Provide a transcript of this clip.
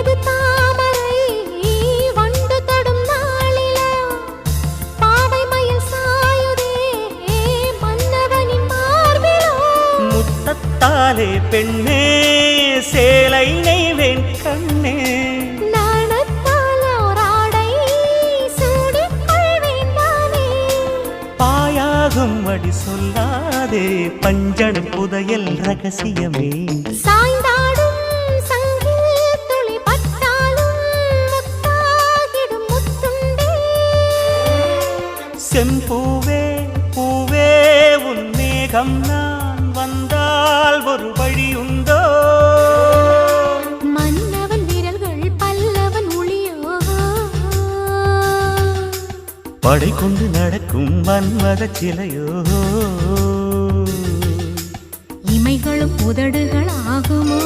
ஏது தாமரை வண்டு தொடும் நாளிலா பாவை மயில் சாயுதே மன்னவனின் மார்பிலோ முத்தத்தாலே பெண்ணே சேலை நெய்வேன் கண்ணே நாணத்தால் ஓராடை சூடிக் கொள்வேன் நானே பாயாகும் அடி சொல்லாதே பஞ்சணம் புதையல் ரகசியமே சாய்ந்தாடும் சங்கில் துளி பட்டாலும் முத்தாகிடும் முத்துண்டே செம்பூவே பூவே உன் மேகம் நான் வந்தால் ஒரு வழியுண்டோ மன்னவன் விரல்கள் பல்லவன் ஒளியோ படை கொண்டு நடக்கும் மன்மத சிலையோ இமைகளும் உதடுகள் ஆகுமோ